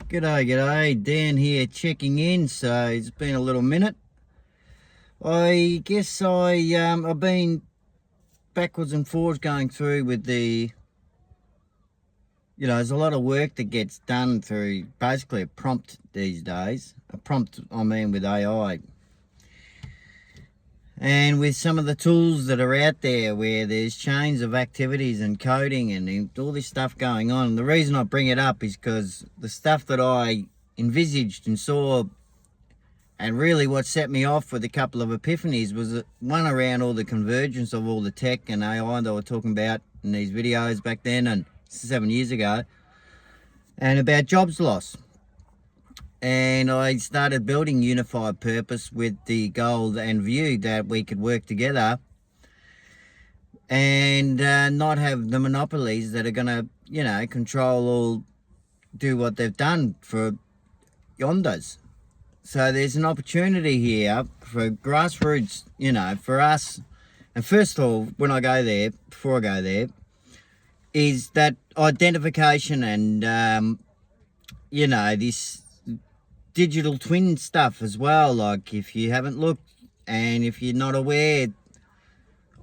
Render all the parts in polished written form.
G'day, Dan here checking in. So it's been a little minute. I guess I've been backwards and forwards going through with there's a lot of work that gets done through basically a prompt these days. A prompt, I mean, with AI. And with some of the tools that are out there where there's chains of activities and coding and all this stuff going on. The reason I bring it up is because the stuff that I envisaged and saw, and really what set me off with a couple of epiphanies, was one around all the convergence of all the tech and AI that we're talking about in these videos back then and 7 years ago, and about jobs loss. And I started building unified purpose with the goal and view that we could work together and not have the monopolies that are going to, control or do what they've done for yonders. So there's an opportunity here for grassroots, for us. And first of all, before I go there, is that identification and, this digital twin stuff as well. Like, if you haven't looked and if you're not aware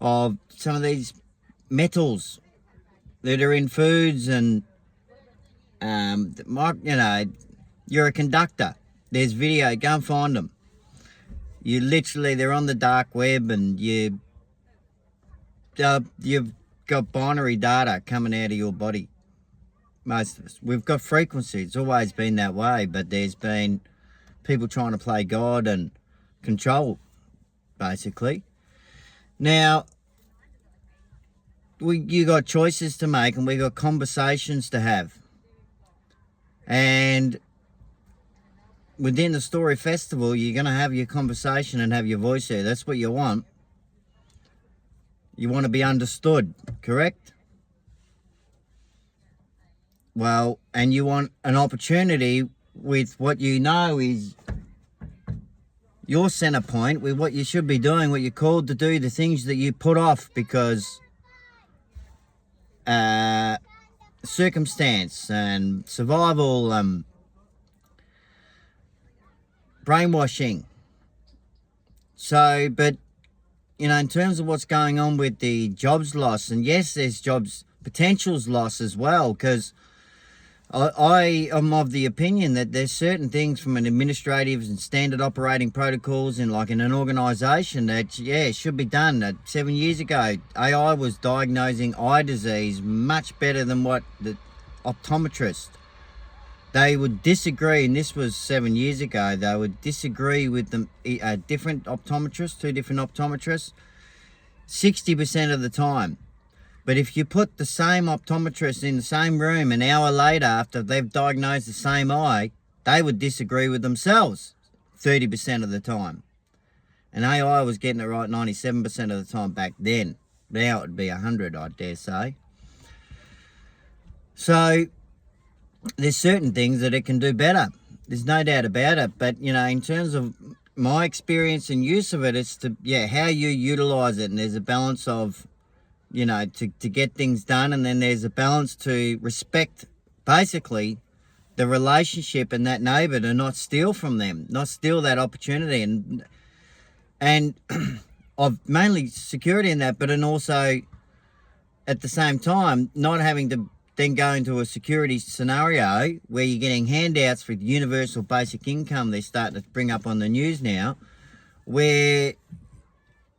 of some of these metals that are in foods and you're a conductor, there's video, go and find them. They're on the dark web, and you've got binary data coming out of your body. Most of us, we've got frequency. It's always been that way, but there's been people trying to play God and control, basically. Now, you got choices to make, and we got conversations to have. And within the Story Festival, you're going to have your conversation and have your voice there. That's what you want. You want to be understood, correct? Well, and you want an opportunity with what you know is your center point, with what you should be doing, what you're called to do, the things that you put off because circumstance and survival, brainwashing. So, but, in terms of what's going on with the jobs loss, and yes, there's jobs potentials loss as well, because I am of the opinion that there's certain things from an administrative and standard operating protocols in an organisation that, should be done. That 7 years ago, AI was diagnosing eye disease much better than what the optometrist. They would disagree, and this was 7 years ago, they would disagree with them, different optometrists, two different optometrists, 60% of the time. But if you put the same optometrist in the same room an hour later after they've diagnosed the same eye, they would disagree with themselves 30% of the time. And AI was getting it right 97% of the time back then. Now it would be 100, I dare say. So there's certain things that it can do better. There's no doubt about it. But, in terms of my experience and use of it, it's how you utilize it. And there's a balance of, to get things done. And then there's a balance to respect, basically, the relationship and that neighbour, to not steal from them, not steal that opportunity. And of mainly security in that, but and also at the same time, not having to then go into a security scenario where you're getting handouts for universal basic income they're starting to bring up on the news now, where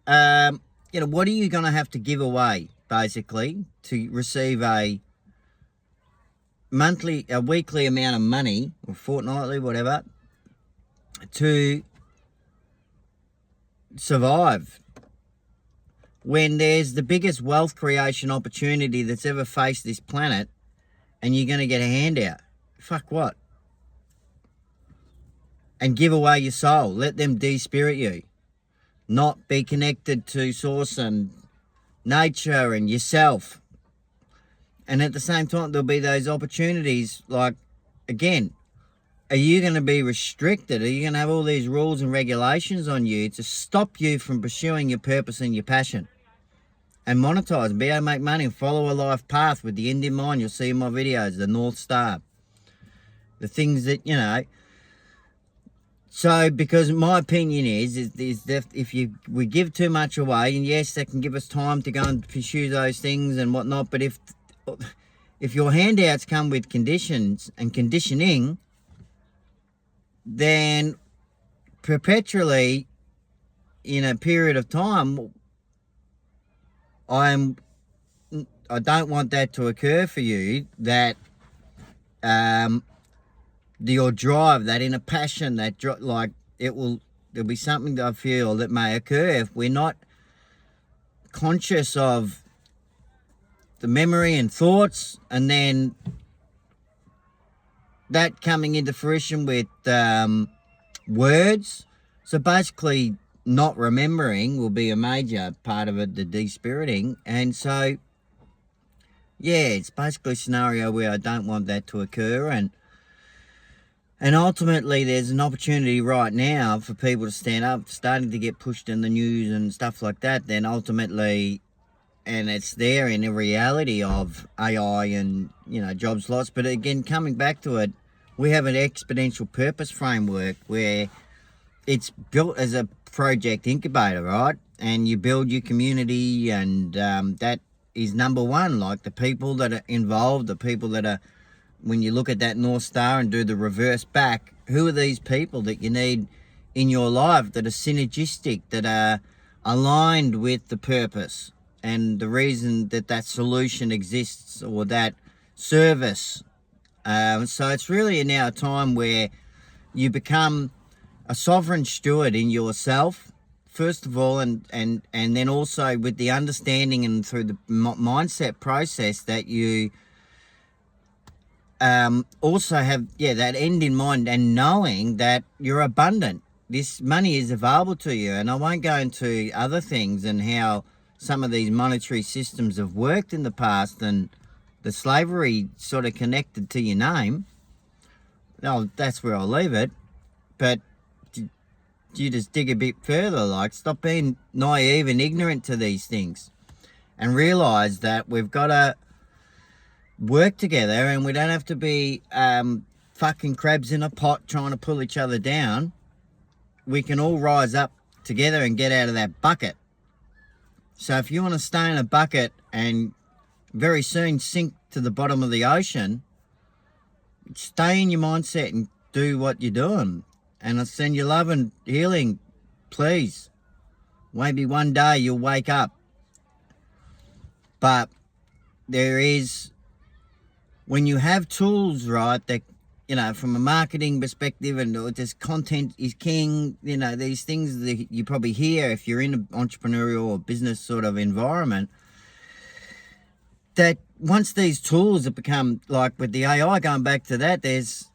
what are you going to have to give away, basically, to receive a weekly amount of money, or fortnightly, whatever, to survive, when there's the biggest wealth creation opportunity that's ever faced this planet, and you're going to get a handout? Fuck what? And give away your soul. Let them de-spirit you. Not be connected to source and nature and yourself. And at the same time, there'll be those opportunities, again, are you going to be restricted? Are you going to have all these rules and regulations on you to stop you from pursuing your purpose and your passion? And monetize and be able to make money and follow a life path with the end in mind. You'll see in my videos, the North Star. the things that, so, because my opinion is that if we give too much away, and yes, that can give us time to go and pursue those things and whatnot, but if your handouts come with conditions and conditioning, then perpetually in a period of time, I don't want that to occur for you, that your drive, that inner passion, like there'll be something that I feel that may occur if we're not conscious of the memory and thoughts, and then that coming into fruition with words. So basically not remembering will be a major part of it, the despiriting. And so, yeah, it's basically a scenario where I don't want that to occur. And ultimately, there's an opportunity right now for people to stand up, starting to get pushed in the news and stuff like that. Then ultimately, and it's there in the reality of AI and, jobs loss. But again, coming back to it, we have an exponential purpose framework where it's built as a project incubator, right? And you build your community, and that is number one. Like the people that are involved, the people that are, when you look at that North Star and do the reverse back, who are these people that you need in your life that are synergistic, that are aligned with the purpose and the reason that solution exists, or that service. So it's really now a time where you become a sovereign steward in yourself, first of all, and then also with the understanding and through the mindset process that you also have, that end in mind, and knowing that you're abundant. This money is available to you. And I won't go into other things and how some of these monetary systems have worked in the past, and the slavery sort of connected to your name. No, that's where I'll leave it. But you just dig a bit further, like stop being naive and ignorant to these things, and realize that we've got to work together, and we don't have to be fucking crabs in a pot trying to pull each other down. We can all rise up together and get out of that bucket. So if you want to stay in a bucket and very soon sink to the bottom of the ocean, stay in your mindset and do what you're doing. And I send you love and healing, please. Maybe one day you'll wake up. But there is, when you have tools, right, that, from a marketing perspective, and just content is king, these things that you probably hear if you're in an entrepreneurial or business sort of environment, that once these tools have become, like with the AI, going back to that, there's,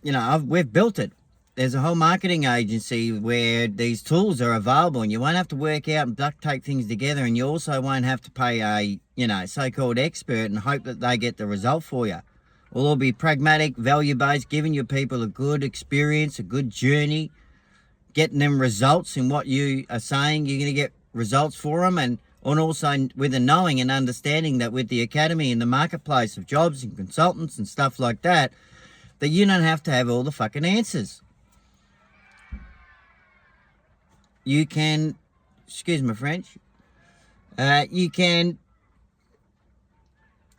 we've built it. There's a whole marketing agency where these tools are available, and you won't have to work out and duct tape things together, and you also won't have to pay a, so-called expert and hope that they get the result for you. We'll all be pragmatic, value-based, giving your people a good experience, a good journey, getting them results in what you are saying you're going to get results for them, and also with a knowing and understanding that with the academy and the marketplace of jobs and consultants and stuff like that, that you don't have to have all the fucking answers. You can, excuse my French, you can,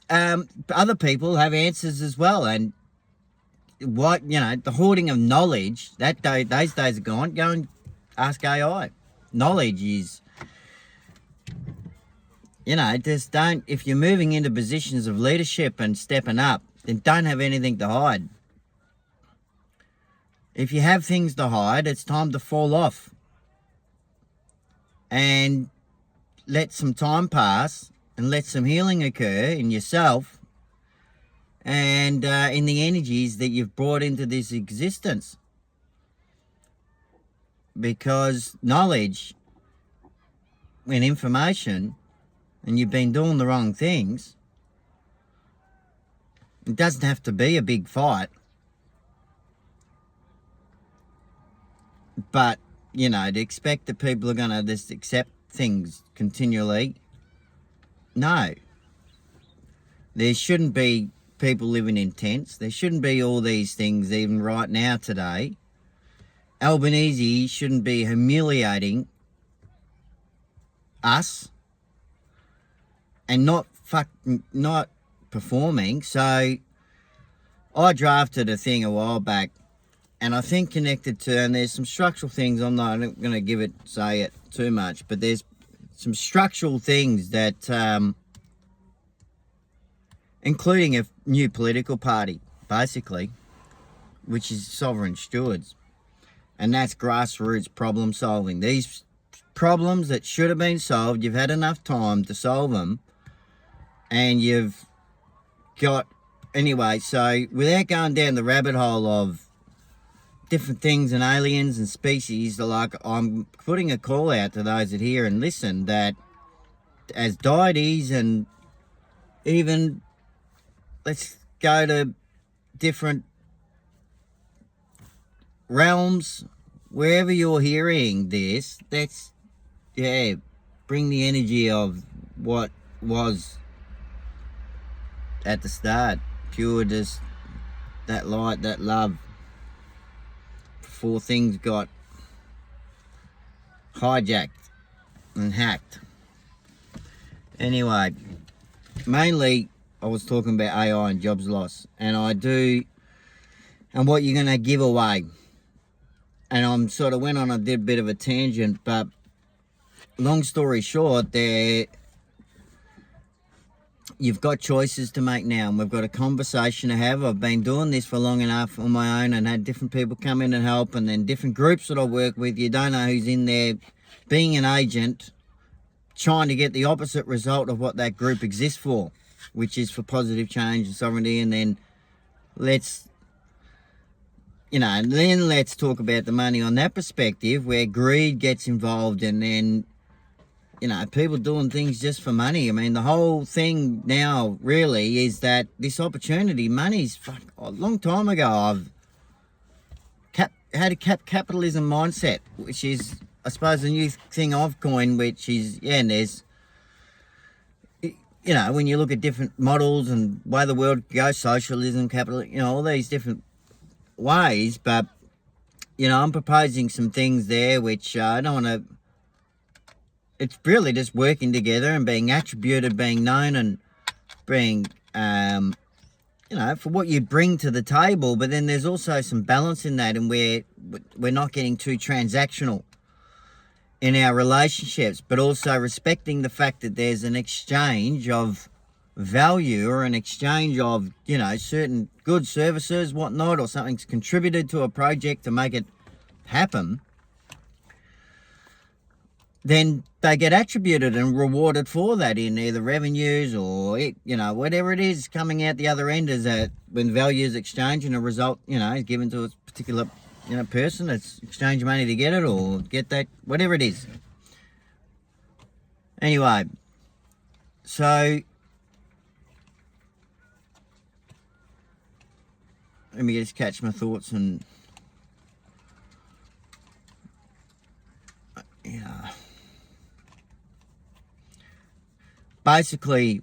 other people have answers as well. And what, the hoarding of knowledge, those days are gone. Go and ask AI. Knowledge is, just don't, if you're moving into positions of leadership and stepping up, then don't have anything to hide. If you have things to hide, it's time to fall off and let some time pass and let some healing occur in yourself and in the energies that you've brought into this existence. Because knowledge and information, and you've been doing the wrong things, it doesn't have to be a big fight. But, to expect that people are going to just accept things continually, no. There shouldn't be people living in tents. There shouldn't be all these things even right now today. Albanese shouldn't be humiliating us and not performing. So I drafted a thing a while back, and I think connected to, and there's some structural things. I'm not going to say it too much, but there's some structural things that, including a new political party, basically, which is sovereign stewards. And that's grassroots problem solving. These problems that should have been solved, you've had enough time to solve them, and you've got, anyway, so without going down the rabbit hole of different things and aliens and species, like, I'm putting a call out to those that hear and listen, that as deities, and even, let's go to different realms, wherever you're hearing this, that's, yeah, bring the energy of what was at the start, pure, just that light, that love, before things got hijacked and hacked. Anyway, mainly I was talking about AI and jobs loss, and what you're going to give away. And I'm sort of went on a bit of a tangent, but long story short, you've got choices to make now, and we've got a conversation to have. I've been doing this for long enough on my own and had different people come in and help, and then different groups that I work with. You don't know who's in there, being an agent, trying to get the opposite result of what that group exists for, which is for positive change and sovereignty. And then let's talk about the money on that perspective, where greed gets involved, and then, people doing things just for money. I mean, the whole thing now really is that this opportunity, money's a long time ago, I've had a capitalism mindset, which is, I suppose, a new thing I've coined, which is, and there's, when you look at different models and way the world goes, socialism, capitalism, all these different ways, but I'm proposing some things there which I don't want to, it's really just working together and being attributed, being known, and being for what you bring to the table. But then there's also some balance in that, and we're not getting too transactional in our relationships, but also respecting the fact that there's an exchange of value, or an exchange of certain goods, services, whatnot, or something's contributed to a project to make it happen, then they get attributed and rewarded for that in either revenues or whatever it is coming out the other end, is that when value is exchanged and a result is given to a particular person, it's exchange money to get it or get that, whatever it is. Anyway, so let me just catch my thoughts. And basically,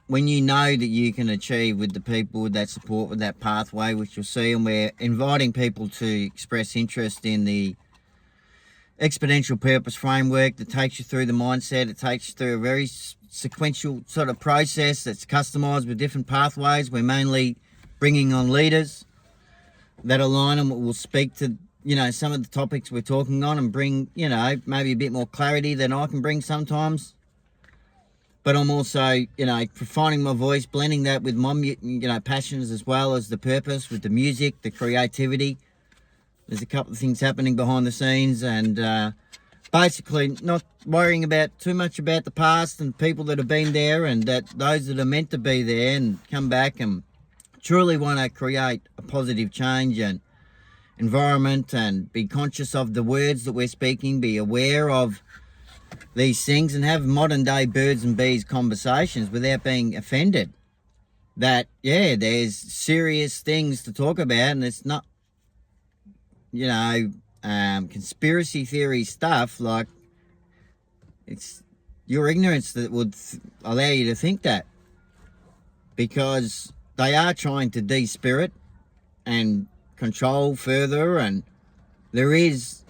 when you know that you can achieve with the people, with that support, with that pathway, which you'll see, and we're inviting people to express interest in the exponential purpose framework that takes you through the mindset. It takes you through a very sequential sort of process that's customized with different pathways. We're mainly bringing on leaders that align and will speak to some of the topics we're talking on, and bring maybe a bit more clarity than I can bring sometimes. But I'm also finding my voice, blending that with my passions, as well as the purpose with the music, the creativity. There's a couple of things happening behind the scenes, and basically not worrying about too much about the past and people that have been there, and that those that are meant to be there and come back and truly want to create a positive change and environment, and be conscious of the words that we're speaking, be aware of these things, and have modern day birds and bees conversations without being offended. That, there's serious things to talk about, and it's not, conspiracy theory stuff. Like, it's your ignorance that would allow you to think that, because they are trying to de-spirit and control further, and there is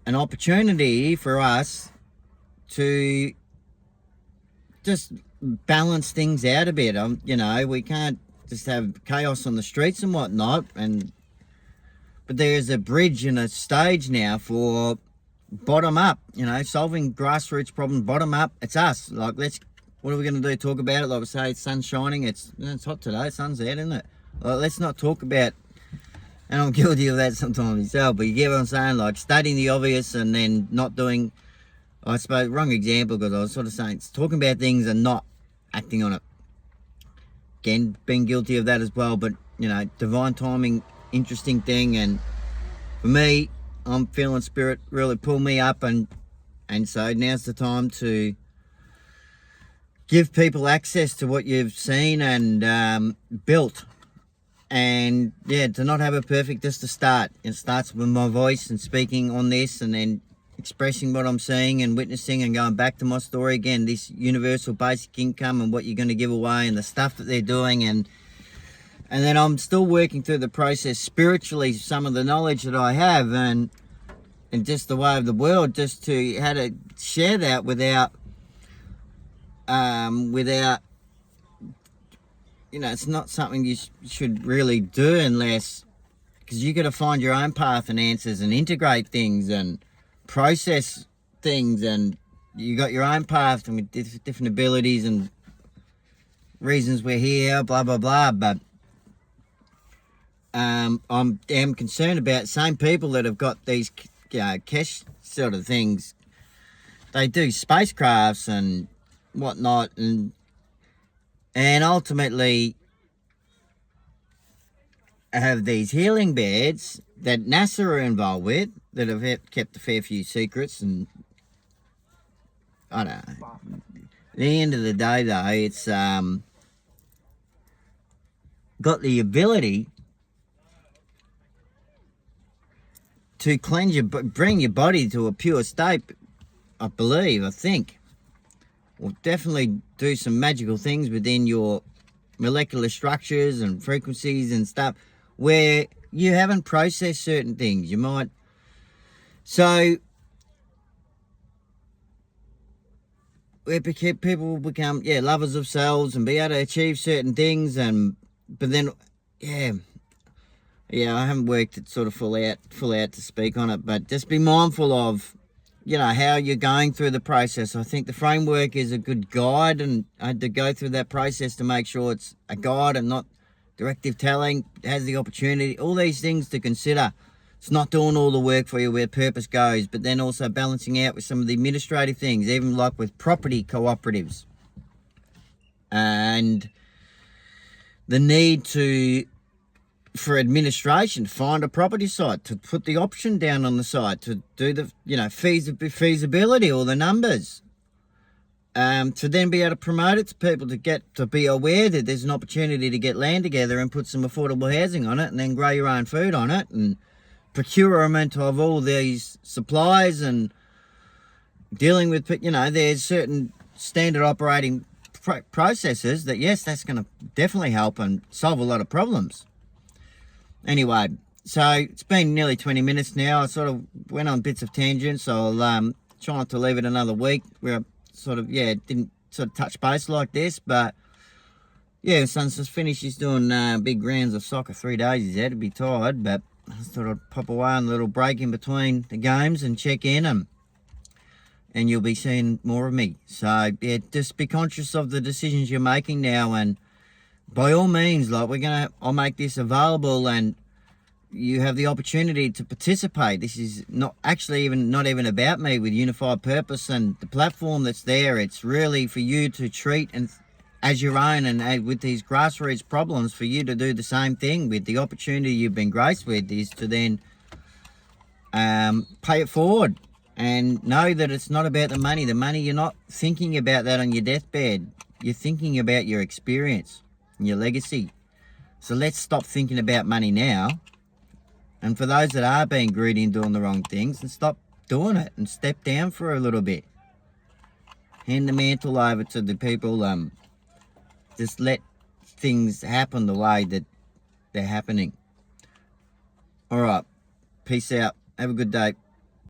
an opportunity for us to just balance things out a bit. You know, we can't just have chaos on the streets and whatnot, but there's a bridge and a stage now for bottom up, you know, solving grassroots problems bottom up. It's us. Like, what are we going to do? Talk about it? Like we say, it's sun shining. It's hot today. Sun's out, isn't it? Like, let's not talk about, and I'm guilty of that sometimes myself, but you get what I'm saying? Like, stating the obvious and then not doing, I suppose, wrong example, because I was sort of saying, it's talking about things and not acting on it. Again, being guilty of that as well, but, you know, divine timing, interesting thing. And for me, I'm feeling spirit really pull me up, and so now's the time to give people access to what you've seen and built. And yeah, to not have it perfect, just to start. It starts with my voice and speaking on this, and then expressing what I'm seeing and witnessing, and going back to my story again, this universal basic income and what you're going to give away and the stuff that they're doing. And then I'm still working through the process spiritually, some of the knowledge that I have and just the way of the world, just to how to share that without you know, it's not something you should really do unless, because you got to find your own path and answers and integrate things and process things, and you got your own path and with different abilities and reasons we're here, blah blah blah. But I'm damn concerned about same people that have got these, you know, cash sort of things. They do spacecrafts and whatnot, and ultimately have these healing beds that NASA are involved with, that have kept a fair few secrets. And I don't know. At the end of the day, though, it's got the ability to cleanse bring your body to a pure state, I think. Will definitely do some magical things within your molecular structures and frequencies and stuff where you haven't processed certain things. You might, so where people become lovers of selves and be able to achieve certain things, but then I haven't worked it sort of full out to speak on it, but just be mindful of, you know, how you're going through the process. I think the framework is a good guide, and I had to go through that process to make sure it's a guide and not directive telling. It has the opportunity, all these things to consider. It's not doing all the work for you where purpose goes, but then also balancing out with some of the administrative things, even like with property cooperatives. And the need for administration to find a property site, to put the option down on the site, to do the, you know, feasibility or the numbers, to then be able to promote it to people, to be aware that there's an opportunity to get land together and put some affordable housing on it, and then grow your own food on it, and procurement of all these supplies, and dealing with, you know, there's certain standard operating processes that, yes, that's going to definitely help and solve a lot of problems. Anyway, so it's been nearly 20 minutes now. I sort of went on bits of tangents. So I'll try not to leave it another week where I sort of, didn't sort of touch base like this. But yeah, son's just finished. He's doing big rounds of soccer, 3 days he's had to be tired. But I just thought I'd pop away on a little break in between the games and check in, and you'll be seeing more of me. So yeah, just be conscious of the decisions you're making now, and by all means, like, I'll make this available, and you have the opportunity to participate. This is not even about me with Unified Purpose and the platform that's there. It's really for you to treat and as your own, and with these grassroots problems, for you to do the same thing with the opportunity you've been graced with, is to then pay it forward, and know that it's not about the money. The money, you're not thinking about that on your deathbed. You're thinking about your experience, your legacy. So let's stop thinking about money now, and for those that are being greedy and doing the wrong things, and stop doing it and step down for a little bit. Hand the mantle over to the people. Just let things happen the way that they're happening. All right. Peace out. Have a good day.